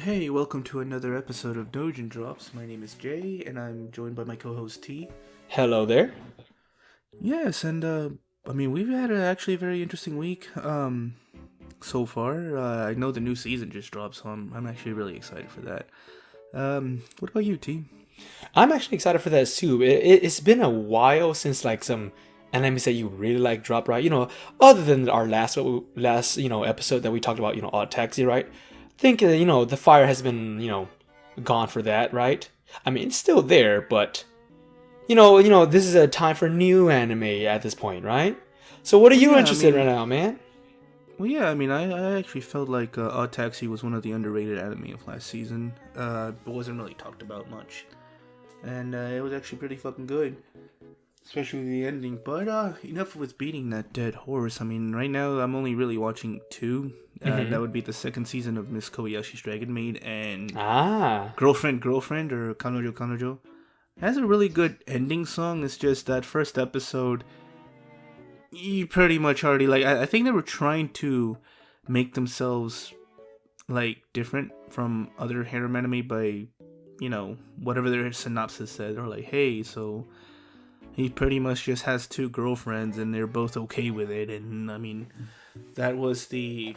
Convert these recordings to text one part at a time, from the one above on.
Hey, welcome to another episode of Doujin Drops. My name is Jay, and I'm joined by my co-host T. Hello there. Yes, and we've had actually a very interesting week so far. I know the new season just dropped, so I'm actually really excited for that. What about you, T? I'm actually excited for that too. It's been a while since like some animes that you really like dropped, right? Other than our last episode that we talked about, Odd Taxi, right? I think the fire has been gone for that, right? I mean, it's still there, but this is a time for new anime at this point, right? So what are Well, you yeah, I interested in mean, right now, man? I actually felt like Odd Taxi was one of the underrated anime of last season. It wasn't really talked about much, and it was actually pretty fucking good. Especially the ending. But enough with beating that dead horse. I mean, right now I'm only really watching two. That would be the second season of Miss Kobayashi's Dragon Maid and Girlfriend or Kanojo. It has a really good ending song. It's just that first episode, you pretty much already like. I think they were trying to make themselves like different from other harem anime by, whatever their synopsis said. Or like, hey, so he pretty much just has two girlfriends and they're both okay with it. And I mean, that was the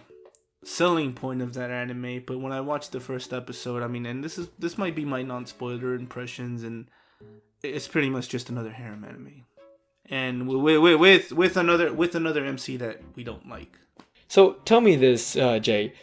selling point of that anime. But when I watched the first episode, I mean, and this might be my non-spoiler impressions, and it's pretty much just another harem anime, and with another MC that we don't like. So tell me this, Jay.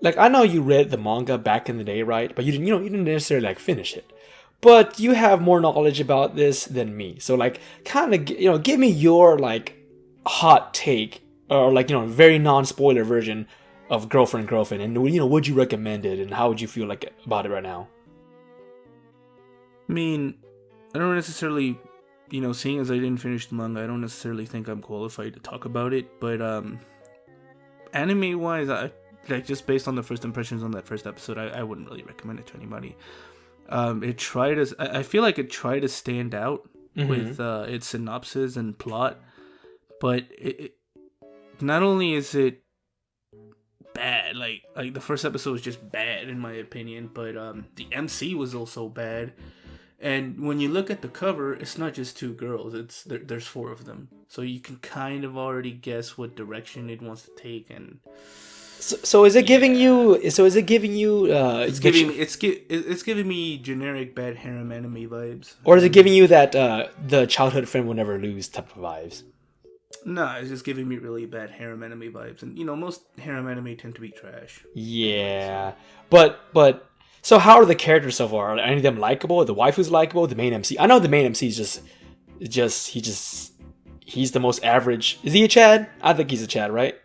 Like I know you read the manga back in the day, right? But you didn't necessarily like finish it. But you have more knowledge about this than me. So like kind of give me your like hot take or like very non-spoiler version of Girlfriend and would you recommend it and how would you feel like about it right now? I mean, I don't necessarily, seeing as I didn't finish the manga, I don't necessarily think I'm qualified to talk about it. But anime wise, I like just based on the first impressions on that first episode, I wouldn't really recommend it to anybody. I feel like it tried to stand out with its synopsis and plot, but it not only is it bad, like the first episode was just bad in my opinion, but the MC was also bad. And when you look at the cover, it's not just two girls; there's four of them, so you can kind of already guess what direction it wants to take. And so is it giving you? So is it giving you? it's giving me generic bad harem anime vibes. Or is it giving you that the childhood friend will never lose type of vibes? Nah, it's just giving me really bad harem anime vibes, and most harem anime tend to be trash. Yeah, but so how are the characters so far? Are any of them likable? The waifu's likable. The main MC. I know the main MC is he's the most average. Is he a Chad? I think he's a Chad, right?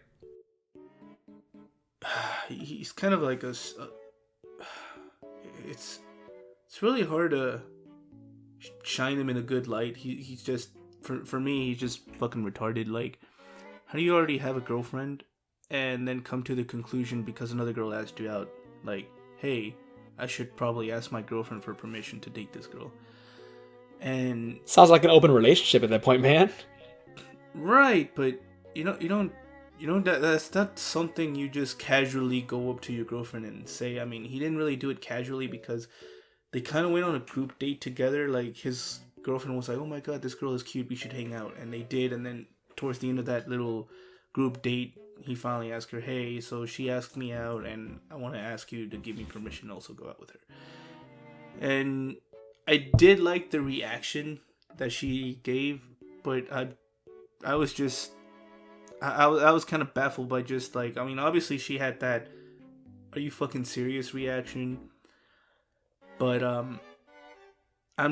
He's kind of like it's really hard to shine him in a good light. He's just for me he's just fucking retarded. Like, how do you already have a girlfriend and then come to the conclusion because another girl asked you out, like, hey, I should probably ask my girlfriend for permission to date this girl? And sounds like an open relationship at that point, man. Right, but you don't that's not something you just casually go up to your girlfriend and say. I mean, he didn't really do it casually because they kind of went on a group date together. Like, his girlfriend was like, oh my god, this girl is cute, we should hang out. And they did, and then towards the end of that little group date, he finally asked her, hey, so she asked me out, and I want to ask you to give me permission to also go out with her. And I did like the reaction that she gave, but I was just... I was kind of baffled by just like, I mean, obviously she had that "are you fucking serious" reaction, but I'm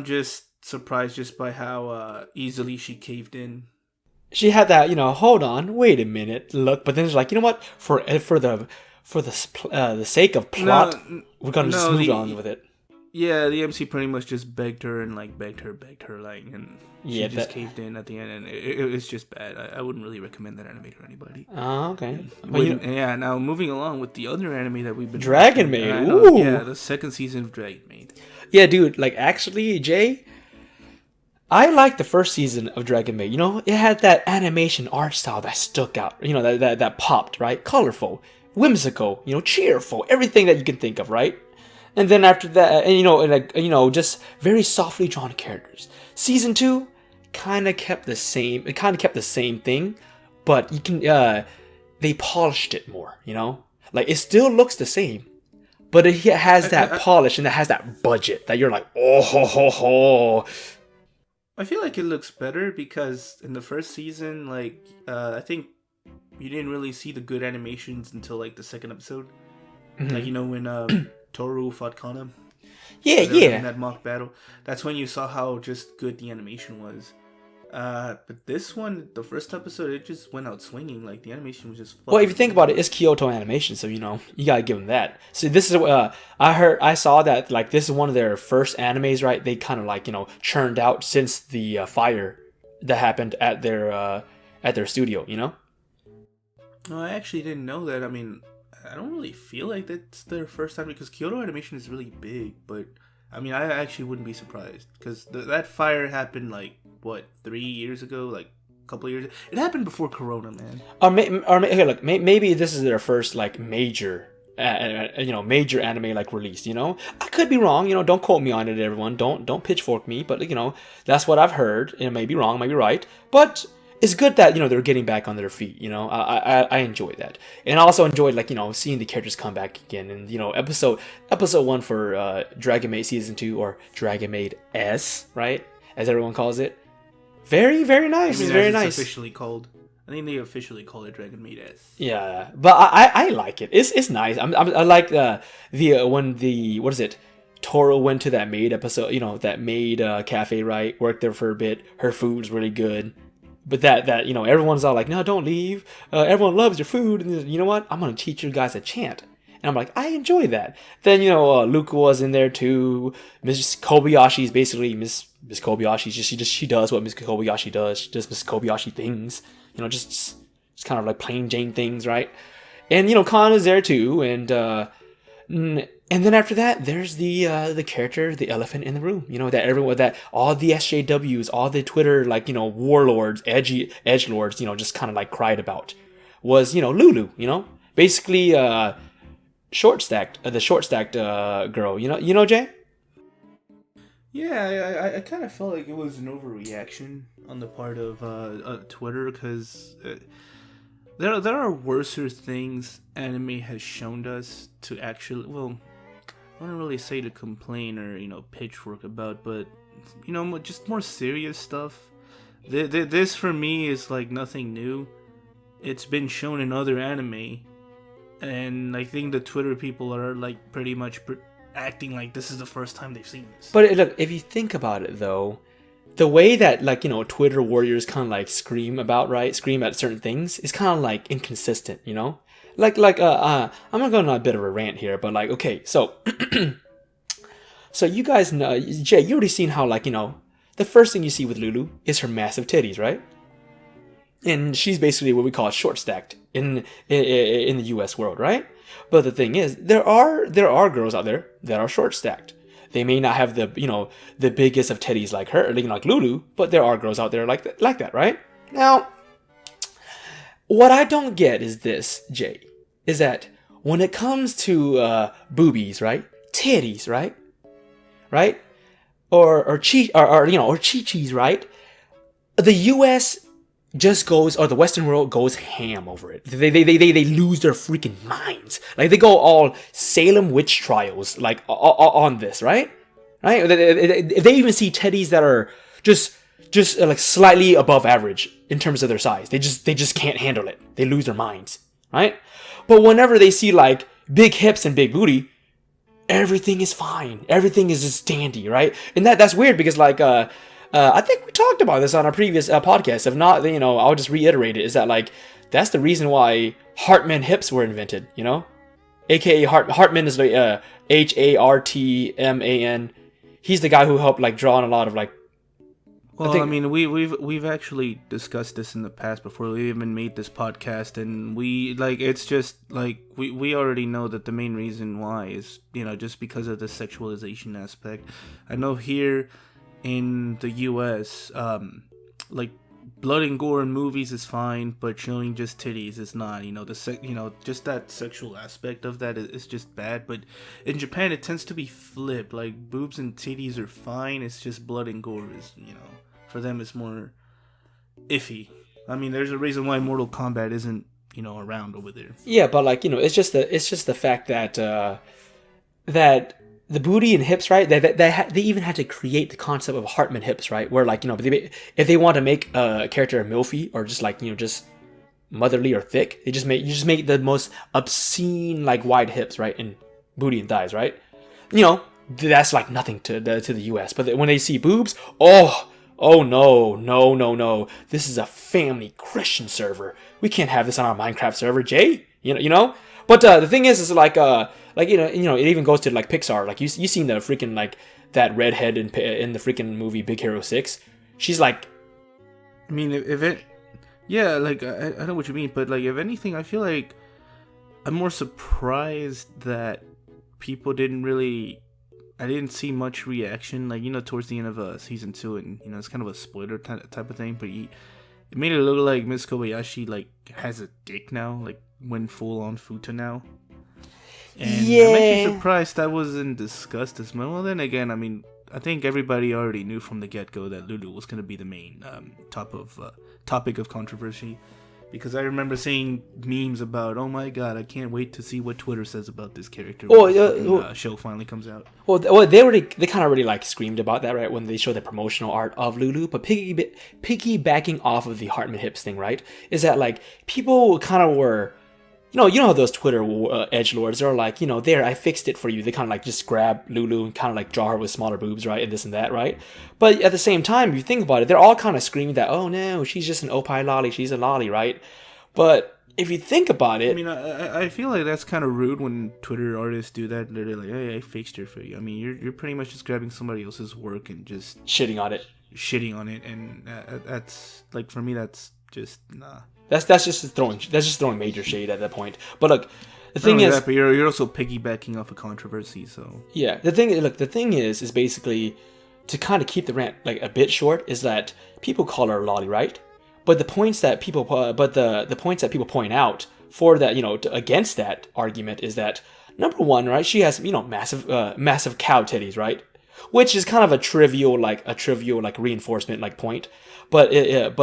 just surprised just by how easily she caved in. She had that, hold on, wait a minute, look, but then it's like, you know what? For the sake of plot, we're gonna just move on with it. Yeah, the MC pretty much just begged her, and like, and she just caved in at the end, and it's just bad. I wouldn't really recommend that anime to anybody. Oh, okay. Now moving along with the other anime that we've been Dragon Maid. Ooh. Yeah, the second season of Dragon Maid. Yeah, dude. Like, actually, Jay, I liked the first season of Dragon Maid. It had that animation art style that stuck out. That popped, right? Colorful, whimsical, cheerful, everything that you can think of, right? And then after that, and just very softly drawn characters. Season 2 kind of kept the same. It kind of kept the same thing, but you can they polished it more. Like it still looks the same, but it has that polish and it has that budget that you're like, oh ho ho ho. I feel like it looks better because in the first season, like I think you didn't really see the good animations until like the second episode. Mm-hmm. Like when Toru fought Kana. Yeah. In that mock battle, that's when you saw how just good the animation was. But this one, the first episode, it just went out swinging. Like the animation was just. Well, if you think about it, it's Kyoto Animation, so you gotta give them that. So this is I saw that like this is one of their first animes, right? They kind of like churned out since the fire that happened at their studio. No, I actually didn't know that. I mean, I don't really feel like that's their first time because Kyoto Animation is really big. But I mean, I actually wouldn't be surprised because that fire happened like 3 years ago, like a couple of years. It happened before Corona, man. Hey, look, maybe this is their first like major, major anime like release. I could be wrong. Don't quote me on it, everyone. Don't pitchfork me. But that's what I've heard. It may be wrong, may be right, but. It's good that they're getting back on their feet. I enjoy that, and I also enjoyed seeing the characters come back again. And episode 1 for Dragon Maid season 2 or Dragon Maid S, right, as everyone calls it. Very very nice. It's very nice. Officially called. I think they officially call it Dragon Maid S. Yeah, but I like it. It's nice. I like when what is it? Toro went to that maid episode. That maid cafe, right? Worked there for a bit. Her food's really good. But that everyone's all like, no, don't leave. Everyone loves your food. And you know what? I'm going to teach you guys a chant. And I'm like, I enjoy that. Then, Luca was in there too. Miss Kobayashi is basically Miss Kobayashi. She does what Miss Kobayashi does. She does Miss Kobayashi things. Just kind of like plain Jane things, right? And, Kana's there too. And then after that, there's the character, the elephant in the room. That all the SJWs, all the Twitter warlords, edgelords, just kind of like cried about, was Lulu. Basically the short stacked girl. Jay. Yeah, I kind of felt like it was an overreaction on the part of Twitter because. There are worser things anime has shown us to actually, well, I don't really say to complain or, pitchfork about, but, just more serious stuff. This for me is like nothing new. It's been shown in other anime, and I think the Twitter people are like pretty much acting like this is the first time they've seen this. But look, if you think about it though, the way that Twitter warriors kind of like scream at certain things is kind of like inconsistent, I'm gonna go on a bit of a rant here, but okay, so so you guys know, Jay, you already seen how the first thing you see with Lulu is her massive titties, right? And she's basically what we call short stacked in the US world, right? But the thing is, there are girls out there that are short stacked. They may not have the biggest of titties like her, like Lulu, but there are girls out there like that, right? Now, what I don't get is this, Jay, is that when it comes to boobies, right, titties, right, or chi-chis, right, the U.S. just goes, or the Western world goes ham over it. They lose their freaking minds. Like they go all Salem witch trials on this, right? They even see teddies that are just like slightly above average in terms of their size. They just can't handle it. They lose their minds, right? But whenever they see like big hips and big booty, everything is fine. Everything is just dandy, right? And that's weird because I think we talked about this on our previous podcast. If not, I'll just reiterate it. Is that that's the reason why Hartman hips were invented? AKA Hartman is Hartman. He's the guy who helped draw on a lot of Well, I mean, we've actually discussed this in the past before we even made this podcast, and it's just we already know that the main reason why is just because of the sexualization aspect. I know here in the U.S., blood and gore in movies is fine, but showing just titties is not. Just that sexual aspect of that is just bad. But in Japan, it tends to be flipped. Like boobs and titties are fine. It's just blood and gore is, for them it's more iffy. I mean, there's a reason why Mortal Kombat isn't, around over there. Yeah, but like, it's just the fact that that the booty and hips, right? They even had to create the concept of Hartman hips, right? Where like, if they want to make a character a milfy or just like, just motherly or thick, you just make the most obscene like wide hips, right? And booty and thighs, right? That's like nothing to the US. But when they see boobs, oh no. This is a family Christian server. We can't have this on our Minecraft server, Jay. But the thing is like it even goes to like Pixar. Like you seen the freaking like that redhead in the freaking movie Big Hero 6. She's like, I mean, like I know what you mean, but like if anything, I feel like I'm more surprised that people I didn't see much reaction, like, towards the end of season 2, and, it's kind of a spoiler type of thing, but it made it look like Miss Kobayashi, like, has a dick now, like, went full on futa now. And I'm actually surprised that wasn't discussed as well. Well, then again, I mean, I think everybody already knew from the get-go that Lulu was going to be the main topic of controversy. Because I remember seeing memes about, oh my god, I can't wait to see what Twitter says about this character when the show finally comes out. Well, they kind of already like screamed about that, right, when they showed the promotional art of Lulu. But piggybacking off of the Hartman hips thing, right, is that like people kind of were, how those Twitter edgelords are like, there, I fixed it for you. They kind of like just grab Lulu and kind of like draw her with smaller boobs, right, and this and that, right? But at the same time, if you think about it, they're all kind of screaming that, oh no, she's just an opie lolly, she's a lolly, right? But if you think about it, I mean, I feel like that's kind of rude when Twitter artists do that. They're like, hey, I fixed her for you. I mean, you're pretty much just grabbing somebody else's work and just shitting on it, and that's like, for me, that's just nah. That's just throwing major shade at that point. But look, the thing is, but you're also piggybacking off a controversy, so yeah. The thing is basically to kind of keep the rant like a bit short is that people call her a lolly, right? But the points that people point out for that, against that argument is that number one, right? She has massive cow titties, right? Which is kind of a trivial reinforcement like point. But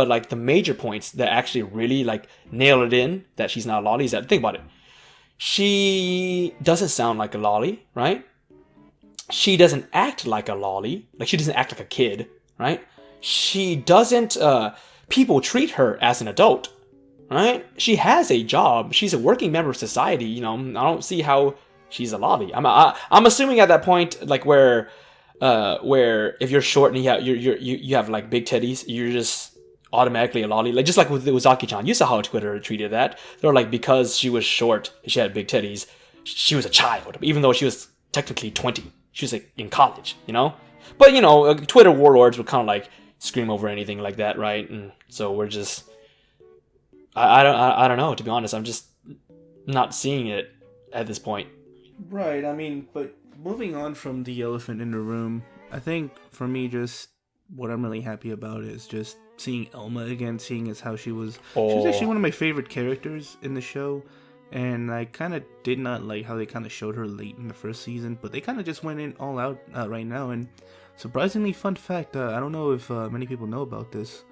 like the major points that actually really like nail it in that she's not a lolly is that, think about it. She doesn't sound like a lolly, right? She doesn't act like a lolly. Like she doesn't act like a kid, right? She doesn't, people treat her as an adult, right? She has a job. She's a working member of society. I don't see how she's a lolly. I'm assuming at that point, like where if you're short and you have like big titties, you're just automatically a lolly. Like just like with Uzaki-chan, you saw how Twitter treated that. They're like, because she was short, she had big titties, she was a child, even though she was technically 20. She was like in college, But Twitter warlords would kind of like scream over anything like that, right? And so we're just, I don't know, to be honest. I'm just not seeing it at this point. Right. I mean, but moving on from the elephant in the room, I think for me, just what I'm really happy about is just seeing Elma again, seeing as how she was actually one of my favorite characters in the show. And I kind of did not like how they kind of showed her late in the first season, but they kind of just went in all out right now. And surprisingly, fun fact, I don't know if many people know about this,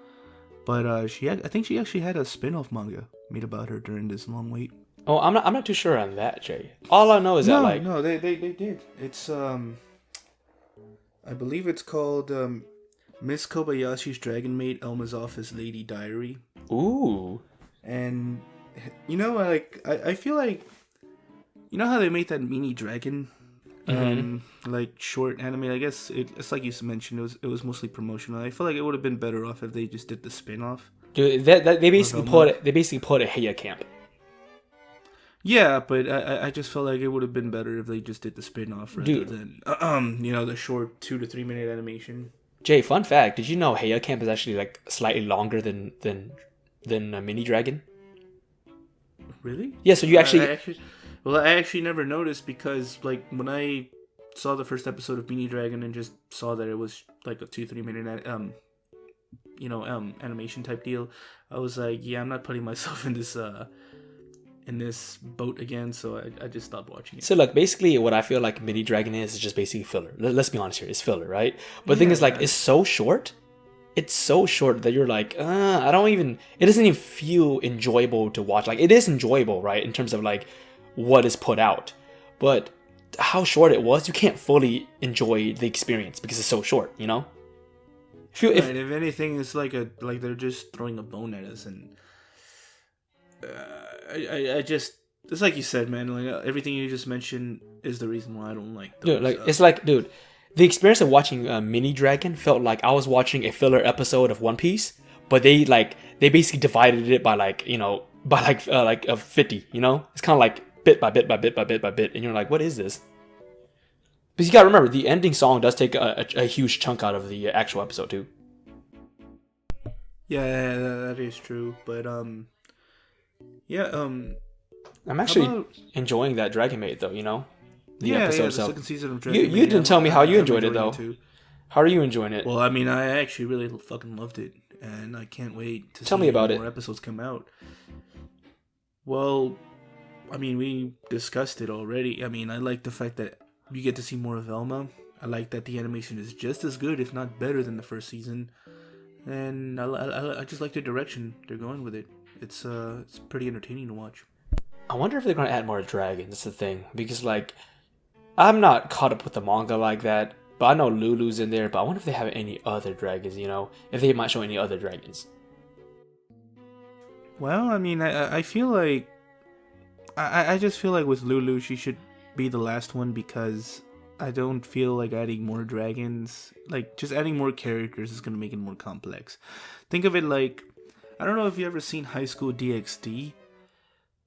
but I think she actually had a spin-off manga made about her during this long wait. Oh, I'm not too sure on that, Jay. All I know is that like they did. It's I believe it's called Miss Kobayashi's Dragon Maid, Elma's Office Lady Diary. Ooh. And I feel like, how they made that mini dragon like short anime. I guess it's like you mentioned, it was mostly promotional. I feel like it would have been better off if they just did the spin-off. Dude, they basically put a Heya camp. Yeah, but I just felt like it would have been better if they just did the spin-off rather than the short 2 to 3 minute animation. Jay, fun fact: did you know Heya camp is actually like slightly longer than a mini dragon? Really? Yeah. So you I actually never noticed, because like when I saw the first episode of Mini Dragon and just saw that it was like a 2-3 minute animation type deal. I was like, yeah, I'm not putting myself in this boat again, so I just stopped watching it. So look, basically what I feel like Mini Dragon is just basically filler. Let's be honest here, it's filler, right? But the thing is, like, it's so short. It's so short that you're like, it doesn't even feel enjoyable to watch. Like, it is enjoyable, right, in terms of like what is put out, but how short it was, you can't fully enjoy the experience because it's so short, you know? If anything, it's like they're just throwing a bone at us, and I just, it's like you said, man. Like everything you just mentioned is the reason why I don't like those. Dude, like it's like, dude, the experience of watching Mini Dragon felt like I was watching a filler episode of One Piece, but they basically divided it by like 50. You know, it's kind of like bit by bit by bit by bit by bit, and you're like, what is this? Because you gotta remember, the ending song does take a huge chunk out of the actual episode too. Yeah, that is true. But I'm actually enjoying that Dragon Maid though. You know, the episode. The second season of Dragon Maid. You didn't tell me how you enjoyed it though. How are you enjoying it? Well, I mean, I actually really fucking loved it, and I can't wait to tell me about more episodes come out. Well, I mean, we discussed it already. I mean, I like the fact that you get to see more of Velma. I like that the animation is just as good, if not better, than the first season. And I just like the direction they're going with it. It's pretty entertaining to watch. I wonder if they're going to add more dragons. That's the thing. Because, like, I'm not caught up with the manga like that. But I know Lulu's in there. But I wonder if they have any other dragons, you know? If they might show any other dragons. Well, I mean, I feel like... I just feel like with Lulu, she should be the last one, because I don't feel like adding more dragons, like just adding more characters is going to make it more complex. Think of it like, I don't know if you ever seen High School DxD,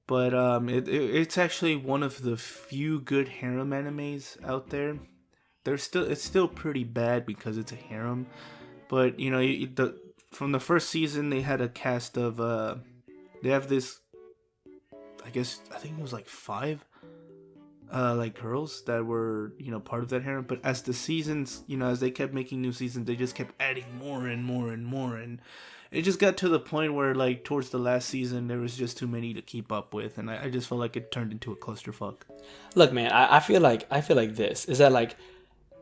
but it's actually one of the few good harem animes out there. It's still pretty bad because it's a harem, but you know, from the first season they had a cast of they have this, I think it was like 5 like girls that were, you know, part of that harem. But as the seasons, you know, as they kept making new seasons, they just kept adding more and more and more, and it just got to the point where, like, towards the last season, there was just too many to keep up with, and I just felt like it turned into a clusterfuck. Look, man, I feel like this is that, like,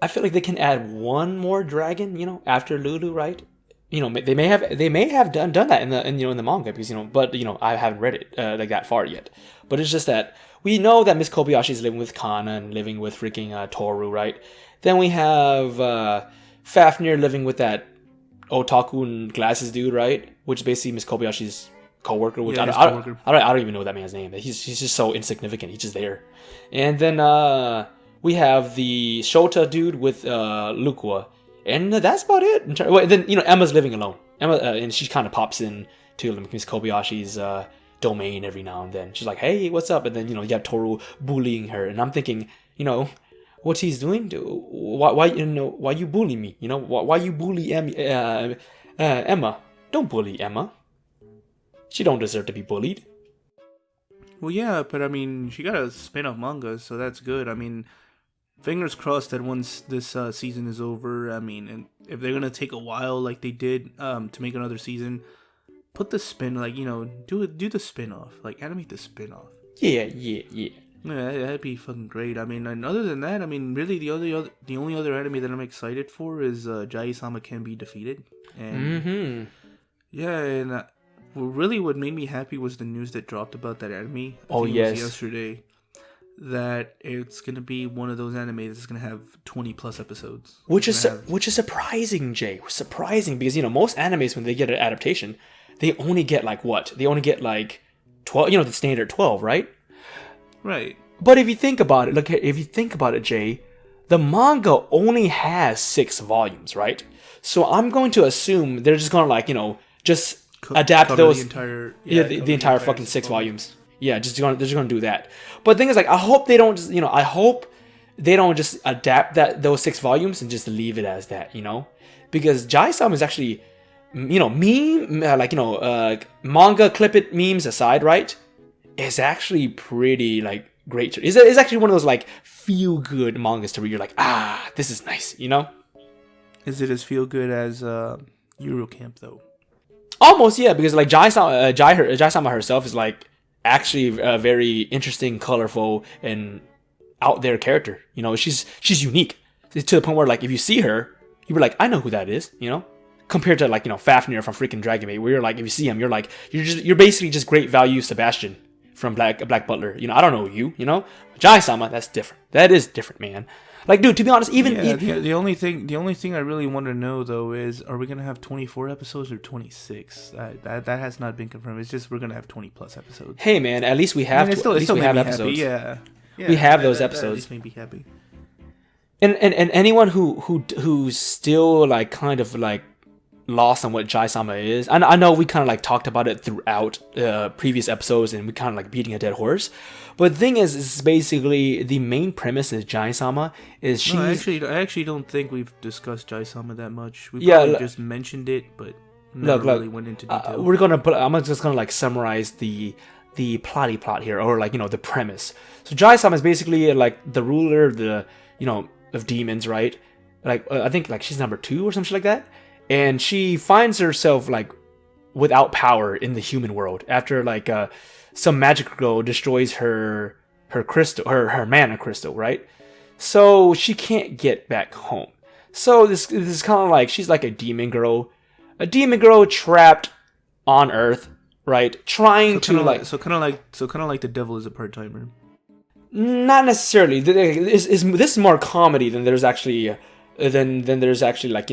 I feel like they can add one more dragon, you know, after Lulu, right? You know, they may have done that in the manga, because, you know, but, you know, I haven't read it like that far yet. But it's just that we know that Miss Kobayashi is living with Kana and living with freaking Toru, right? Then we have Fafnir living with that otaku and glasses dude, right? Which is basically Miss Kobayashi's co-worker. Which I don't even know that man's name. He's just so insignificant. He's just there. And then we have the Shota dude with Lukua. And that's about it. Well, then, you know, Emma's living alone. Emma, and she kind of pops in to Miss Kobayashi's domain every now and then. She's like, "Hey, what's up?" And then, you know, you have Toru bullying her, and I'm thinking, you know, what he's doing? Why you bully me? You know, why you bully Emma? Don't bully Emma. She don't deserve to be bullied. Well, yeah, but I mean, she got a spin-off manga, so that's good. I mean, fingers crossed that once this season is over, I mean, and if they're gonna take a while like they did to make another season, put the spin, like, you know, do the spin-off, like animate the spin-off. Yeah. Yeah, that'd be fucking great. I mean, and other than that, I mean, really the only other anime that I'm excited for is Jahy-Sama Can Be Defeated. And yeah, and really what made me happy was the news that dropped about that anime. It was yesterday. That it's gonna be one of those animes that's gonna have 20 plus episodes, which is surprising, Jay. Surprising, because, you know, most animes, when they get an adaptation, they only get like 12. You know, the standard 12, right? Right. But if you think about it, Jay, the manga only has 6 volumes, right? So I'm going to assume they're just gonna, like, you know, just adapt those the entire fucking 6 volumes. Yeah, they're just gonna do that. But the thing is, like, I hope they don't just adapt those 6 volumes and just leave it as that, you know, because Jahy-Sama is actually, you know, manga clip it memes aside, right? It's actually pretty, like, great. It's actually one of those, like, feel good mangas to read. You're like, this is nice, you know. Is it as feel good as Eurocamp though. Almost, yeah, because like Jahy-Sama herself is like actually a very interesting, colorful, and out there character. You know, she's unique to the point where like if you see her, you were like, I know who that is. You know, compared to like Fafnir from freaking Dragon Maid, where you're like if you see him, you're basically just great value Sebastian from Black Butler. You know, I don't know you. You know, Jahy-Sama, that's different. That is different, man. Like, dude, to be honest, even the only thing I really want to know though is, are we gonna have 24 episodes or 26? That has not been confirmed. It's just we're gonna have 20 plus episodes. hey, man, at least we have It still we have made me episodes. happy. Yeah, We have those that episodes. at least made me happy. And anyone who's still like kind of like lost on what Jahy-Sama is, I know we kind of like talked about it throughout previous episodes, and we kind of like beating a dead horse. But the thing is basically the main premise is Jahy-Sama is she's... No, I actually don't think we've discussed Jahy-Sama that much. We probably just mentioned it, but never really went into detail. I'm just gonna like summarize the plot here, or like the premise. So Jahy-Sama is basically like the ruler of the of demons, right? Like I think like she's number 2 or something like that, and she finds herself like without power in the human world after like some magic girl destroys her crystal, her mana crystal, right? So she can't get back home. So this is kind of like she's like a demon girl trapped on Earth, right? Trying to like the devil is a part timer. Not necessarily. This is more comedy than there's actually like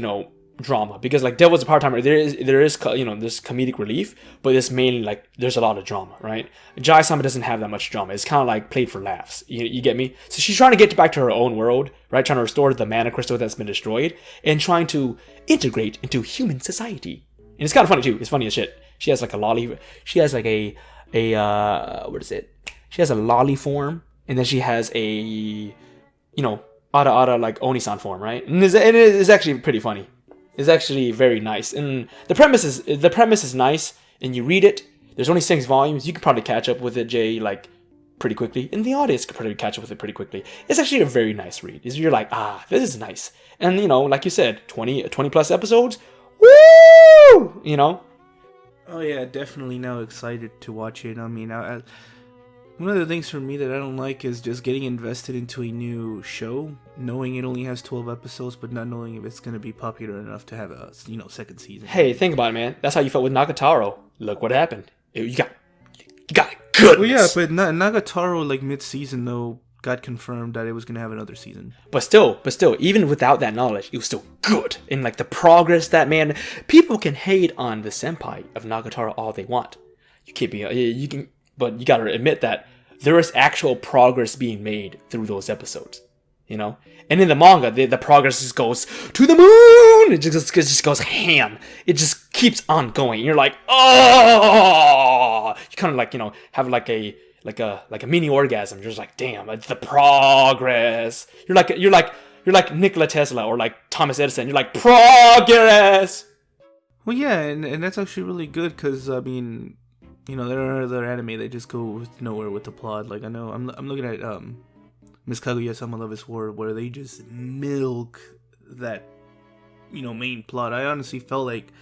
drama, because like Devil's a part-timer, there is this comedic relief, but it's mainly like there's a lot of drama, right? Jahy-Sama doesn't have that much drama. It's kind of like played for laughs. You get me? So she's trying to get back to her own world, right? Trying to restore the mana crystal that's been destroyed, and trying to integrate into human society. And it's kind of funny too. It's funny as shit. She has like a lolly. She has like a what is it? She has a lolly form, and then she has a Ara like Onisan form, right? And it's actually pretty funny. It's actually very nice, and the premise is nice. And you read it. There's only 6 volumes. You could probably catch up with it, Jay, like pretty quickly, and the audience could probably catch up with it pretty quickly. It's actually a very nice read. You're like, this is nice, and like you said, 20 plus episodes. Woo! Oh yeah, definitely now excited to watch it. I mean, one of the things for me that I don't like is just getting invested into a new show, knowing it only has 12 episodes, but not knowing if it's going to be popular enough to have a second season. Hey, think about it, man. That's how you felt with Nagatoro. Look what happened. You got goodness. Well, yeah, but Nagatoro, like mid-season though, got confirmed that it was going to have another season. But still, even without that knowledge, it was still good. And like the progress that, man, people can hate on the senpai of Nagatoro all they want. But you gotta admit that there is actual progress being made through those episodes, And in the manga, the progress just goes to the moon. It just goes ham. It just keeps on going. You're like, oh! You kind of like have like a mini orgasm. You're just like, damn, it's the progress. You're like Nikola Tesla or like Thomas Edison. You're like, progress. Well, yeah, and that's actually really good because I mean, there are other anime that just go nowhere with the plot. Like I know I'm looking at Miss Kaguya-sama Love is War, where they just milk that main plot. I honestly felt like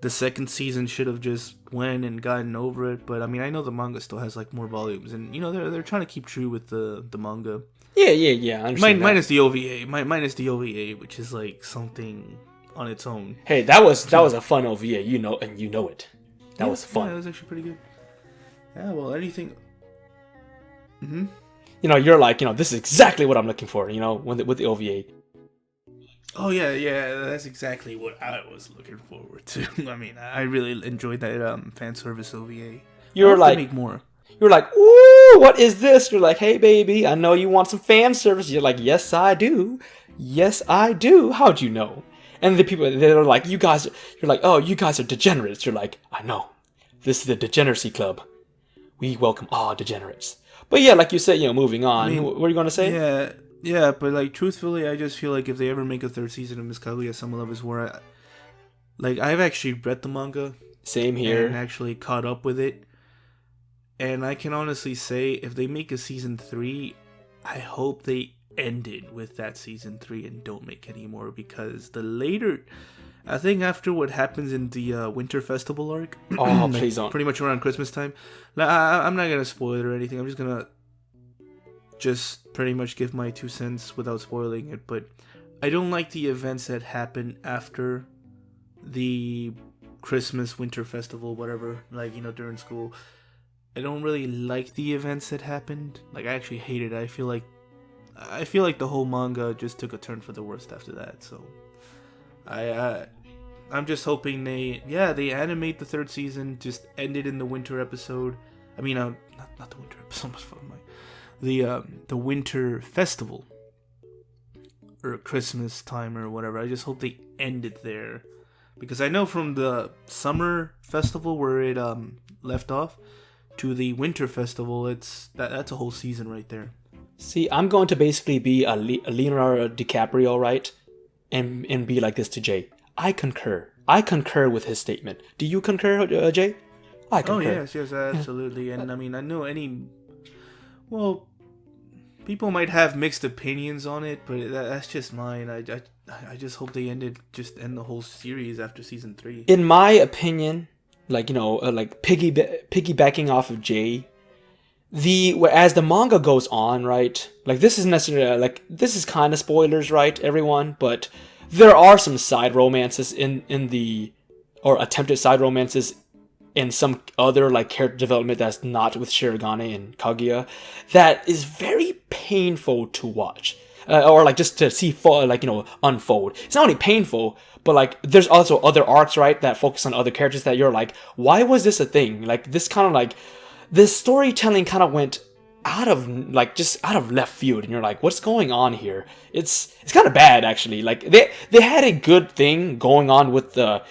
the second season should have just went and gotten over it. But I mean, I know the manga still has like more volumes, and they're trying to keep true with the manga. Yeah. I understand. Minus the OVA, minus the OVA, which is like something on its own. Hey, that was a fun OVA, and you know it. That was fun. Yeah, it was actually pretty good. Yeah, well, anything. Mm-hmm. You're like, this is exactly what I'm looking for, with the OVA. Oh, yeah, that's exactly what I was looking forward to. I mean, I really enjoyed that fan service OVA. You're like, make more. You're like, ooh, what is this? You're like, hey, baby, I know you want some fan service. You're like, yes, I do. Yes, I do. How'd you know? And the people, they're like, you're like, oh, you guys are degenerates. You're like, I know. This is the degeneracy club. We welcome all degenerates. But yeah, like you said, moving on. I mean, what are you going to say? Yeah, but like, truthfully, I just feel like if they ever make a 3rd season of Miss Kaguya-Sama Love is War, I've actually read the manga. Same here. And actually caught up with it. And I can honestly say, if they make a season 3, I hope they end it with that season 3 and don't make any more, because the later I think after what happens in the Winter Festival arc, Oh, please don't. pretty much around Christmas time. Now, I'm not gonna spoil it or anything. I'm just gonna pretty much give my 2 cents without spoiling it. But I don't like the events that happen after the Christmas Winter Festival, whatever. Like, during school, I don't really like the events that happened. Like, I actually hate it. I feel like the whole manga just took a turn for the worst after that. So I'm just hoping they animate the third season, just end it in the winter episode. I mean, not the winter episode. The winter festival or Christmas time or whatever. I just hope they end it there, because I know from the summer festival where it left off to the winter festival, that's a whole season right there. See, I'm going to basically be a Leonardo DiCaprio, right? And be like this to Jay. I concur with his statement. Do you concur, Jay? I concur. Oh, yes, absolutely. And I mean, I know people might have mixed opinions on it, but that's just mine. I just hope they end the whole series after season 3. In my opinion, like piggybacking off of Jay, as the manga goes on, right? Like, this is kind of spoilers, right, everyone? But there are some side romances or attempted side romances in some other like character development that's not with Shirogane and Kaguya, that is very painful to watch, or like just to see unfold. It's not only painful, but like there's also other arcs, right, that focus on other characters that you're like, why was this a thing? Like, this kind of like this storytelling kind of went out of left field, and you're like, what's going on here? It's kind of bad, actually. Like, they had a good thing going on with the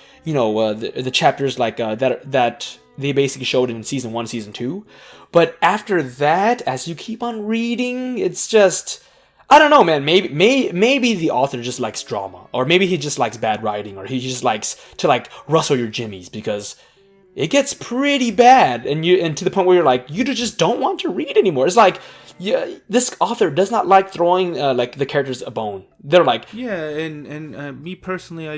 chapters like that they basically showed in season 1, season 2, but after that, as you keep on reading, it's just, I don't know, man. Maybe the author just likes drama, or maybe he just likes bad writing, or he just likes to like rustle your jimmies, because it gets pretty bad, and to the point where you're like, you just don't want to read anymore. It's like, yeah, this author does not like throwing like the characters a bone. They're like, yeah, and me personally,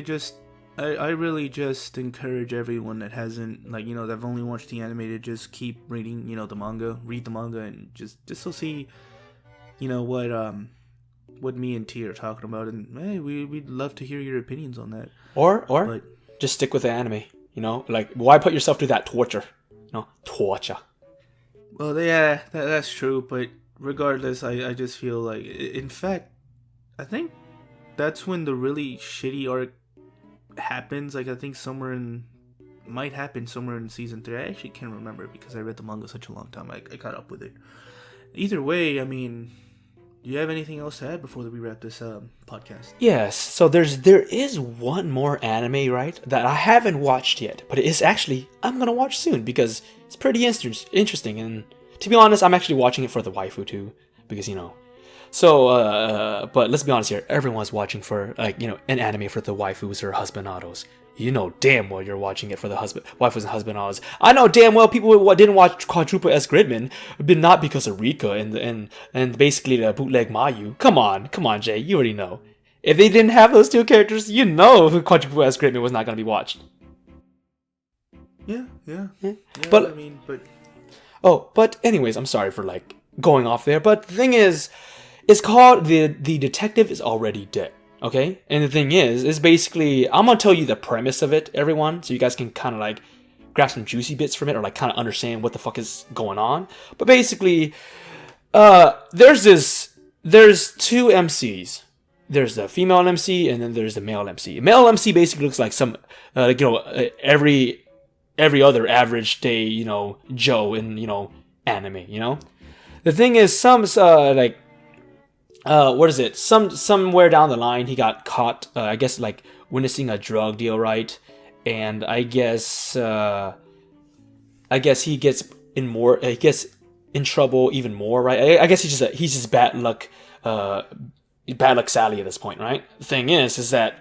I really just encourage everyone that hasn't, like, that only watched the anime to just keep reading, the manga, read the manga, and just to see, what me and T are talking about, and hey, we'd love to hear your opinions on that. Or just stick with the anime. Like, why put yourself through that torture? Torture. Well, yeah, that's true, but regardless, I just feel like, in fact, I think that's when the really shitty arc happens. Like, I think might happen somewhere in season 3. I actually can't remember, because I read the manga such a long time. I caught up with it. Either way, I mean, do you have anything else to add before we wrap this podcast? Yes. So there is one more anime, right, that I haven't watched yet, but it is actually, I'm gonna watch soon, because it's pretty interesting. And to be honest, I'm actually watching it for the waifu too, because So, but let's be honest here. Everyone's watching for an anime for the waifus or husbandados. You know damn well you're watching it for the waifus and husbandados. I know damn well people who didn't watch Quadruple S Gridman, but not because of Rika and basically the bootleg Mayu. Come on, Jay. You already know. If they didn't have those two characters, Quadruple S Gridman was not going to be watched. Yeah. But I mean, but. Oh, but anyways, I'm sorry for going off there. But the thing is, it's called the Detective is Already Dead. Okay? And the thing is basically, I'm going to tell you the premise of it, everyone, so you guys can kind of grab some juicy bits from it, or kind of understand what the fuck is going on. But basically, there's two MCs. There's the female MC, and then there's the male MC. Male MC basically looks like some, every other average day, Joe in, anime, The thing is, what is it? Somewhere down the line, he got caught, I guess, witnessing a drug deal, right? And I guess he gets in trouble even more, right? I guess he's just bad luck Sally at this point, right? The thing is that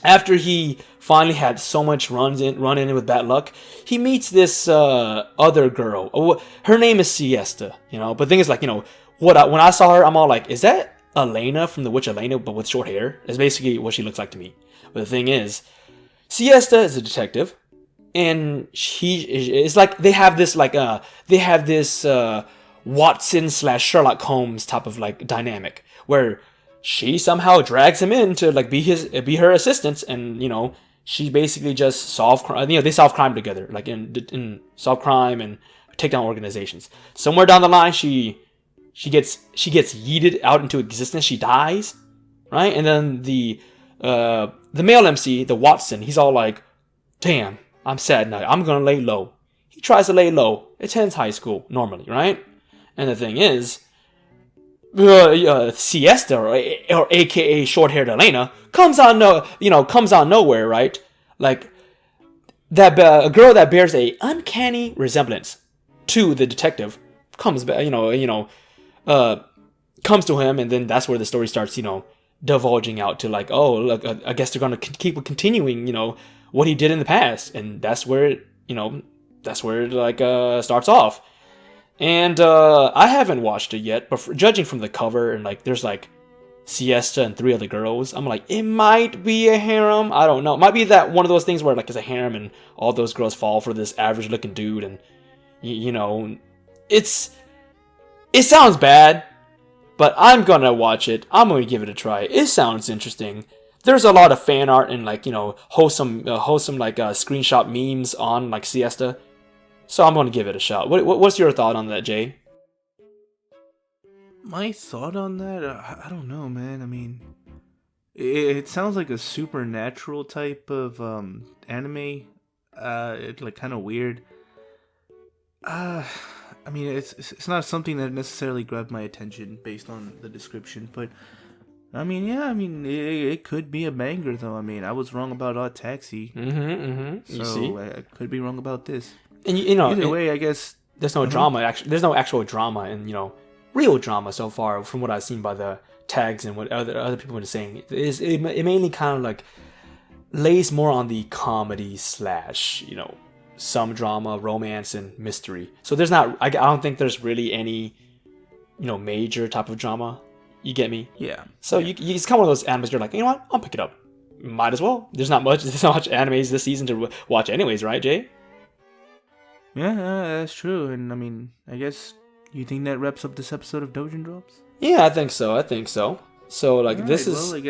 after he finally had so much run in with bad luck, he meets this other girl. Her name is Siesta, But the thing is, when I saw her, I'm all like, is that Elena from The Witch Elena, but with short hair? Is basically what she looks like to me. But the thing is, Siesta is a detective, and it's like they have this Watson / Sherlock Holmes type of like dynamic where she somehow drags him in to like be her assistant, and she basically just solve crime. They solve crime together, like in solve crime and take down organizations. Somewhere down the line, she gets yeeted out into existence. She dies, right? And then the male MC, the Watson, he's all like, "Damn, I'm sad now. I'm gonna lay low." He tries to lay low. Attends high school normally, right? And the thing is, Siesta or AKA short-haired Elena comes on nowhere, right? Like that a girl that bears a uncanny resemblance to the detective comes back, comes to him, and then that's where the story starts, divulging out to like, oh, look, I guess they're gonna keep continuing, what he did in the past, and that's where it starts off. And I haven't watched it yet, but judging from the cover and like there's like Siesta and 3 other girls, I'm like, it might be a harem. I don't know. It might be that one of those things where like it's a harem and all those girls fall for this average looking dude, and it sounds bad, but I'm gonna watch it. I'm gonna give it a try. It sounds interesting. There's a lot of fan art and like wholesome like screenshot memes on like Siesta. So I'm going to give it a shot. What's your thought on that, Jay? My thought on that? I don't know, man. I mean, it sounds like a supernatural type of anime. It's like kind of weird. I mean, it's not something that necessarily grabbed my attention based on the description, but I mean, yeah, it could be a banger though. I mean, I was wrong about Odd Taxi. You see? I could be wrong about this. And either way, I guess there's no drama. Actually, there's no actual drama and real drama so far from what I've seen by the tags and what other people are saying. It mainly kind of like lays more on the comedy / some drama, romance, and mystery. So there's not. I don't think there's really any major type of drama. You get me? Yeah. So you it's kind of one of those animes you're like, you know what? I'll pick it up. Might as well. There's not much animes this season to watch anyways, right, Jay? Yeah, that's true. And I mean, I guess you think that wraps up this episode of Doujin Drops? Yeah, I think so. So like right, this is. Well, I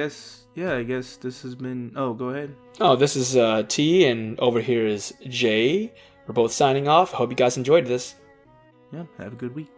guess this has been. Oh, go ahead. Oh, this is T, and over here is Jay. We're both signing off. Hope you guys enjoyed this. Yeah, have a good week.